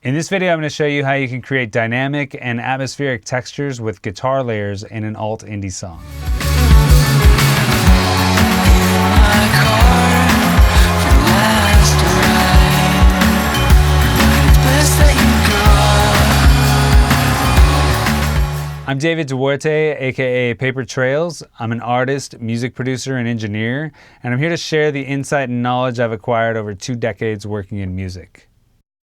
In this video, I'm going to show you how you can create dynamic and atmospheric textures with guitar layers in an alt indie song. I'm David Duarte, aka Paper Trails. I'm an artist, music producer, and engineer, and I'm here to share the insight and knowledge I've acquired over 2 decades working in music.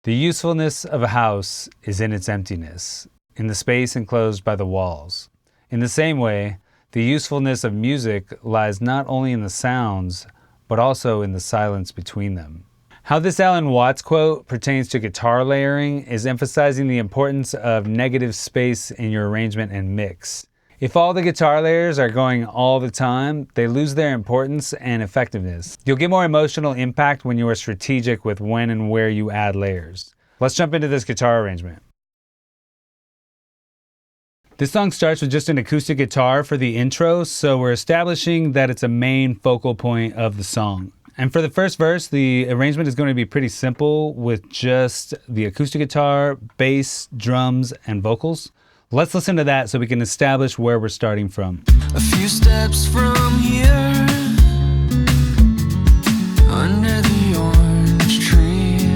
The usefulness of a house is in its emptiness, in the space enclosed by the walls. In the same way, the usefulness of music lies not only in the sounds, but also in the silence between them. How this Alan Watts quote pertains to guitar layering is emphasizing the importance of negative space in your arrangement and mix. If all the guitar layers are going all the time, they lose their importance and effectiveness. You'll get more emotional impact when you are strategic with when and where you add layers. Let's jump into this guitar arrangement. This song starts with just an acoustic guitar for the intro, so we're establishing that it's a main focal point of the song. And for the first verse, the arrangement is going to be pretty simple with just the acoustic guitar, bass, drums, and vocals. Let's listen to that so we can establish where we're starting from. A few steps from here, under the orange tree,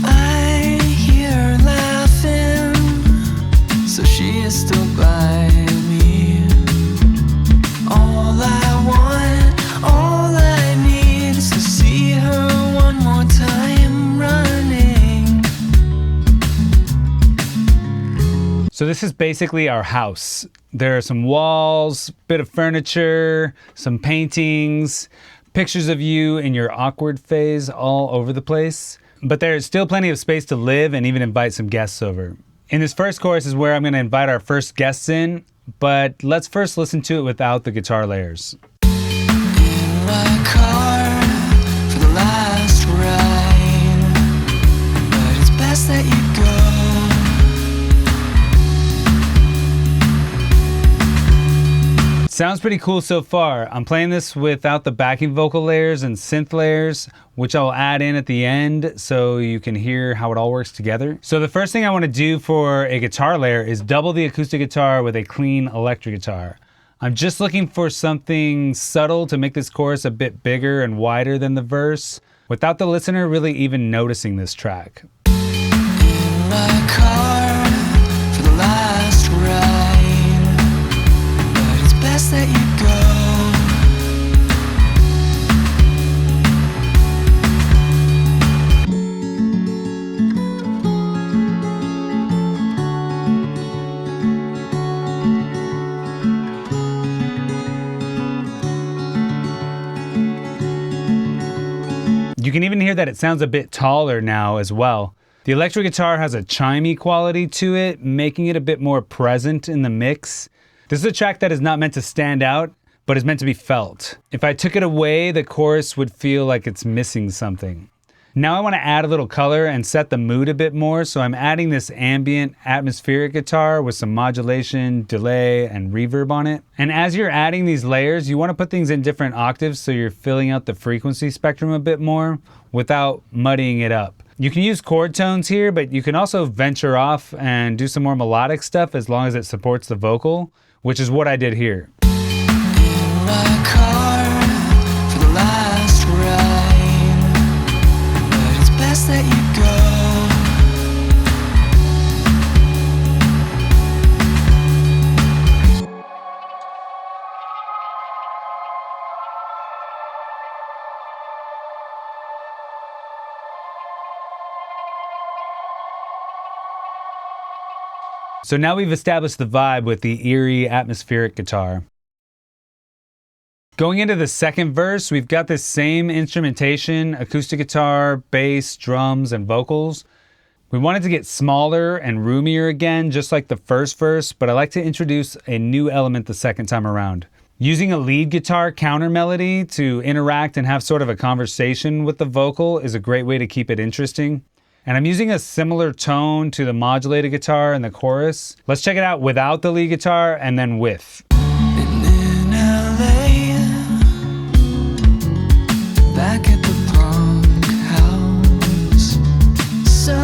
I hear her laughing, so she is still by me. All I want, all I need is to see her one more time running. So this is basically our house. There are some walls, bit of furniture, some paintings, pictures of you in your awkward phase all over the place. But there's still plenty of space to live and even invite some guests over. In this first chorus is where I'm going to invite our first guests in, but let's first listen to it without the guitar layers. In my car for the last ride, but it's best that you go. Sounds pretty cool so far. I'm playing this without the backing vocal layers and synth layers, which I'll add in at the end so you can hear how it all works together. So the first thing I want to do for a guitar layer is double the acoustic guitar with a clean electric guitar. I'm just looking for something subtle to make this chorus a bit bigger and wider than the verse, without the listener really even noticing this track. In my car for the last ride, best that you go. You can even hear that it sounds a bit taller now as well. The electric guitar has a chimey quality to it, making it a bit more present in the mix. This is a track that is not meant to stand out, but is meant to be felt. If I took it away, the chorus would feel like it's missing something. Now I want to add a little color and set the mood a bit more, so I'm adding this ambient, atmospheric guitar with some modulation, delay, and reverb on it. And as you're adding these layers, you want to put things in different octaves so you're filling out the frequency spectrum a bit more without muddying it up. You can use chord tones here, but you can also venture off and do some more melodic stuff as long as it supports the vocal, which is what I did here. In my car for the last ride, but it's best that you go. So now we've established the vibe with the eerie, atmospheric guitar. Going into the second verse, we've got this same instrumentation, acoustic guitar, bass, drums, and vocals. We wanted to get smaller and roomier again, just like the first verse, but I like to introduce a new element the second time around. Using a lead guitar counter-melody to interact and have sort of a conversation with the vocal is a great way to keep it interesting. And I'm using a similar tone to the modulated guitar in the chorus. Let's check it out without the lead guitar and then with. And in LA, back at the punk house, so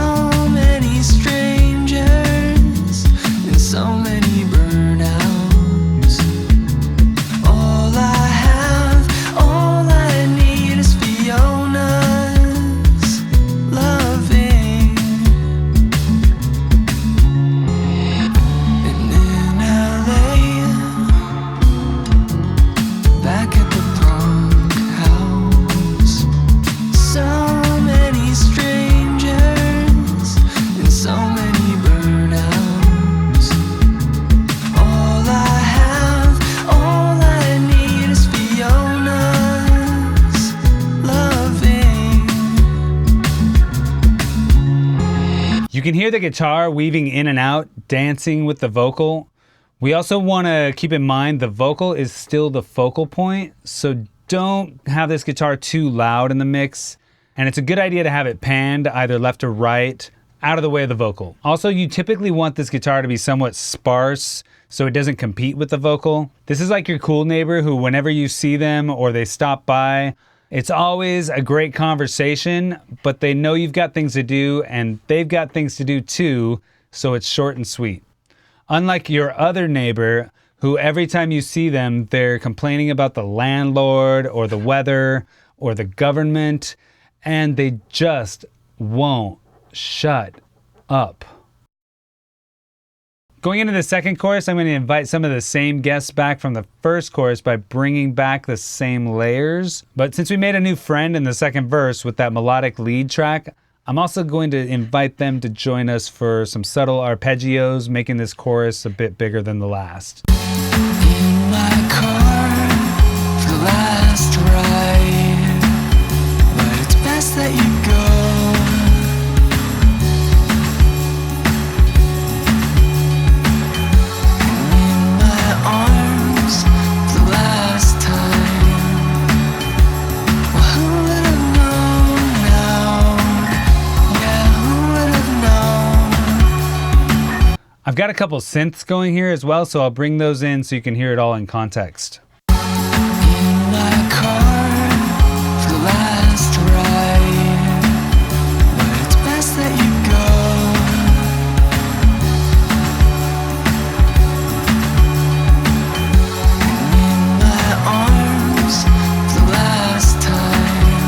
You can hear the guitar weaving in and out, dancing with the vocal. We also want to keep in mind the vocal is still the focal point, so don't have this guitar too loud in the mix. And it's a good idea to have it panned either left or right, out of the way of the vocal. Also, you typically want this guitar to be somewhat sparse so it doesn't compete with the vocal. This is like your cool neighbor who whenever you see them or they stop by, it's always a great conversation, but they know you've got things to do and they've got things to do too, so it's short and sweet. Unlike your other neighbor who every time you see them, they're complaining about the landlord or the weather or the government, and they just won't shut up. Going into the second chorus, I'm going to invite some of the same guests back from the first chorus by bringing back the same layers. But since we made a new friend in the second verse with that melodic lead track, I'm also going to invite them to join us for some subtle arpeggios, making this chorus a bit bigger than the last. In my car for the last ride, but it's best that you go. I've got a couple synths going here as well, so I'll bring those in so you can hear it all in context. In my car for the last ride, but it's best that you go. In my arms for the last time.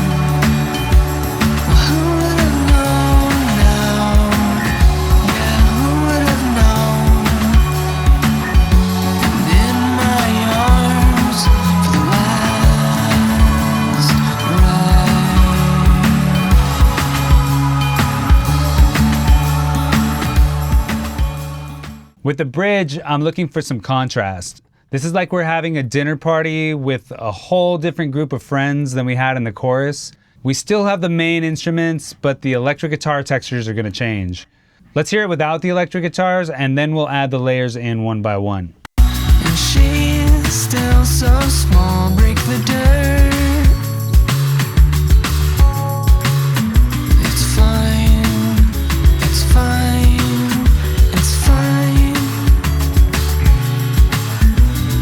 Well, who would have known now? Yeah, who would have known? And in my arms for the last ride. With the bridge, I'm looking for some contrast. This is like we're having a dinner party with a whole different group of friends than we had in the chorus. We still have the main instruments, but the electric guitar textures are going to change. Let's hear it without the electric guitars, and then we'll add the layers in one by one. And she's still so small, break the dirt. It's fine, it's fine, it's fine.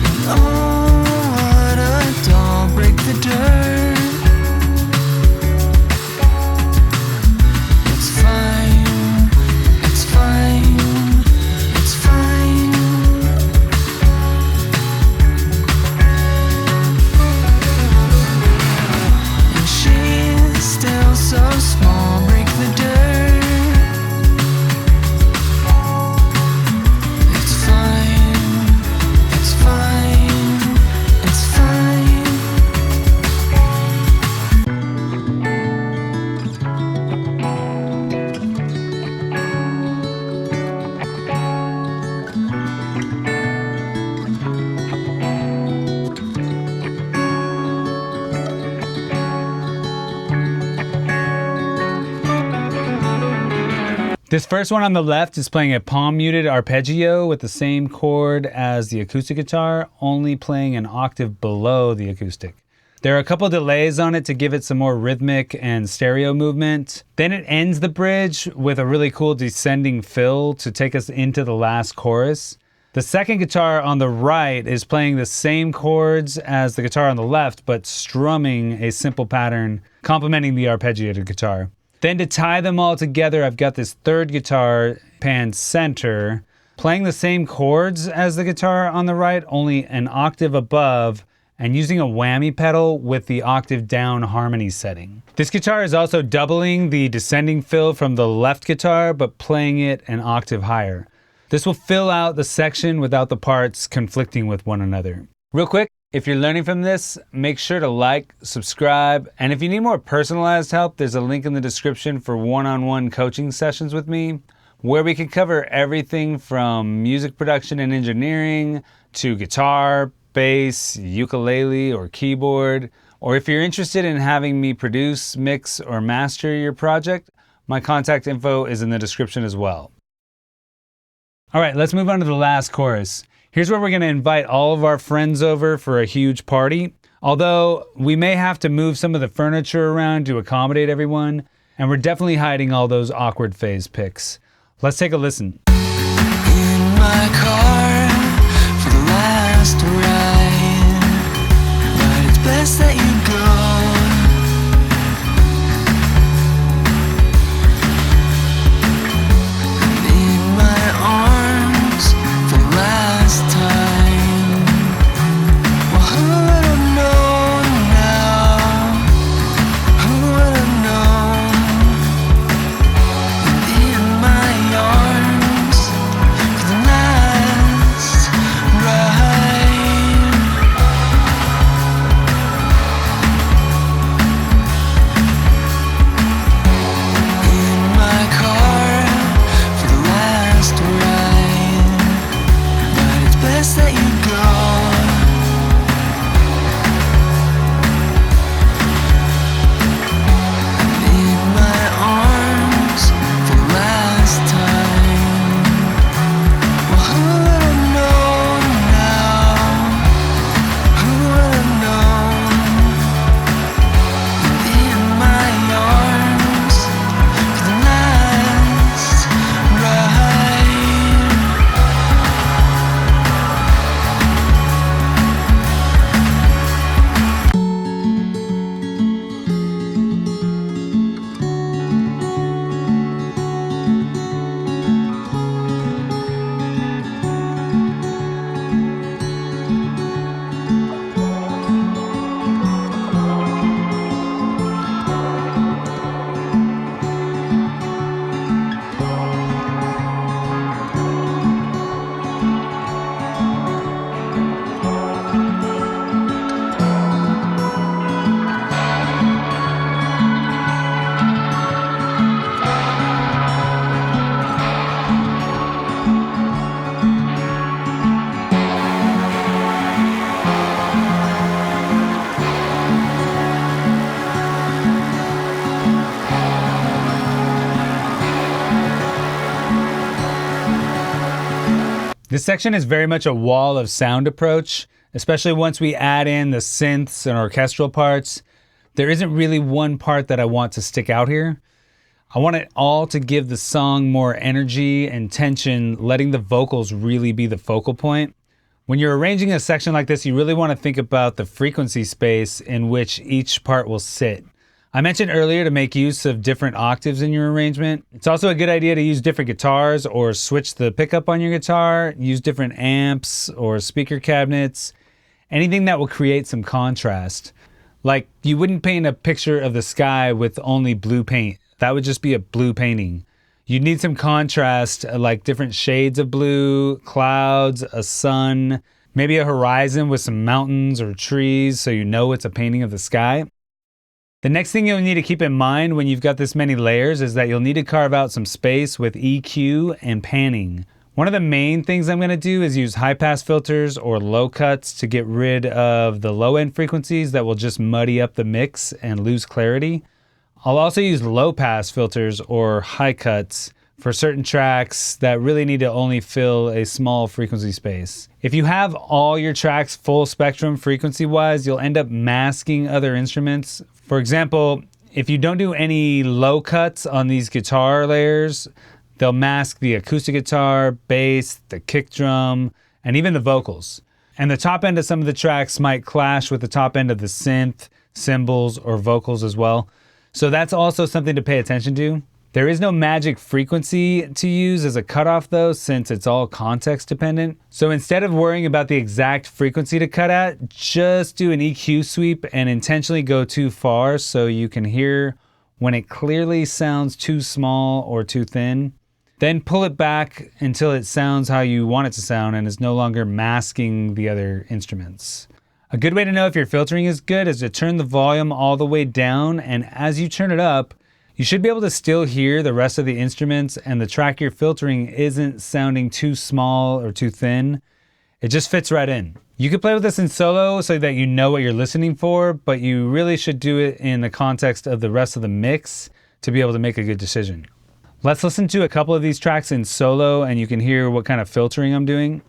And oh, what a doll, break the dirt. It's fine, it's fine, it's fine. And she's still so small, break the dirt. It's fine, it's fine, it's fine. This first one on the left is playing a palm muted arpeggio with the same chord as the acoustic guitar, only playing an octave below the acoustic. There are a couple delays on it to give it some more rhythmic and stereo movement. Then it ends the bridge with a really cool descending fill to take us into the last chorus. The second guitar on the right is playing the same chords as the guitar on the left, but strumming a simple pattern complementing the arpeggiated guitar. Then to tie them all together, I've got this third guitar panned center, playing the same chords as the guitar on the right, only an octave above, and using a whammy pedal with the octave down harmony setting. This guitar is also doubling the descending fill from the left guitar, but playing it an octave higher. This will fill out the section without the parts conflicting with one another. Real quick, if you're learning from this, make sure to like, subscribe, and if you need more personalized help, there's a link in the description for one-on-one coaching sessions with me, where we can cover everything from music production and engineering to guitar, bass, ukulele, or keyboard. Or if you're interested in having me produce, mix, or master your project, My contact info is in the description as well. All right, let's move on to the last chorus. Here's where we're going to invite all of our friends over for a huge party. Although we may have to move some of the furniture around to accommodate everyone, and we're definitely hiding all those awkward phase picks. Let's take a listen. In my car for the last ride, but it's best that you go. And in my arms for the last time. Well, who would have known now? Who would have known? And in my arms for the last ride. In my car for the last ride, but it's best that you go. In my arms for the last time. Well, who would have known now? Who would have known? In my arms for the last ride. This section is very much a wall of sound approach, especially once we add in the synths and orchestral parts. There isn't really one part that I want to stick out here. I want it all to give the song more energy and tension, letting the vocals really be the focal point. When you're arranging a section like this, you really want to think about the frequency space in which each part will sit. I mentioned earlier to make use of different octaves in your arrangement. It's also a good idea to use different guitars or switch the pickup on your guitar, use different amps or speaker cabinets, anything that will create some contrast. Like, you wouldn't paint a picture of the sky with only blue paint. That would just be a blue painting. You'd need some contrast, like different shades of blue, clouds, a sun, maybe a horizon with some mountains or trees so you know it's a painting of the sky. The next thing you'll need to keep in mind when you've got this many layers is that you'll need to carve out some space with EQ and panning. One of the main things I'm going to do is use high pass filters or low cuts to get rid of the low end frequencies that will just muddy up the mix and lose clarity. I'll also use low pass filters or high cuts for certain tracks that really need to only fill a small frequency space. If you have all your tracks full spectrum frequency wise, you'll end up masking other instruments. For example, if you don't do any low cuts on these guitar layers, they'll mask the acoustic guitar, bass, the kick drum, and even the vocals. And the top end of some of the tracks might clash with the top end of the synth, cymbals, or vocals as well. So that's also something to pay attention to. There is no magic frequency to use as a cutoff though, since it's all context dependent. So instead of worrying about the exact frequency to cut at, just do an EQ sweep and intentionally go too far so you can hear when it clearly sounds too small or too thin. Then pull it back until it sounds how you want it to sound and is no longer masking the other instruments. A good way to know if your filtering is good is to turn the volume all the way down, and as you turn it up, you should be able to still hear the rest of the instruments, and the track you're filtering isn't sounding too small or too thin. It just fits right in. You can play with this in solo so that you know what you're listening for, but you really should do it in the context of the rest of the mix to be able to make a good decision. Let's listen to a couple of these tracks in solo and you can hear what kind of filtering I'm doing.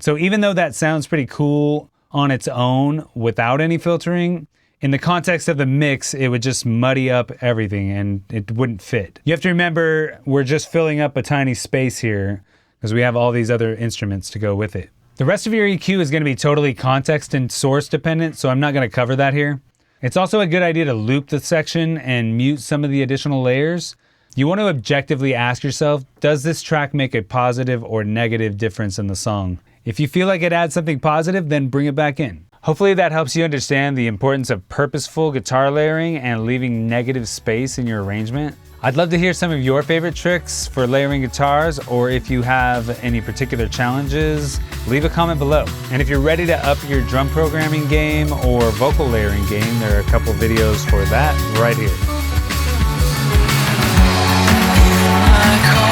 So even though that sounds pretty cool on its own without any filtering, in the context of the mix, it would just muddy up everything and it wouldn't fit. You have to remember, we're just filling up a tiny space here because we have all these other instruments to go with it. The rest of your EQ is going to be totally context and source dependent, so I'm not going to cover that here. It's also a good idea to loop the section and mute some of the additional layers. You want to objectively ask yourself, does this track make a positive or negative difference in the song? If you feel like it adds something positive, then bring it back in. Hopefully that helps you understand the importance of purposeful guitar layering and leaving negative space in your arrangement. I'd love to hear some of your favorite tricks for layering guitars, or if you have any particular challenges, leave a comment below. And if you're ready to up your drum programming game or vocal layering game, there are a couple videos for that right here. In my car.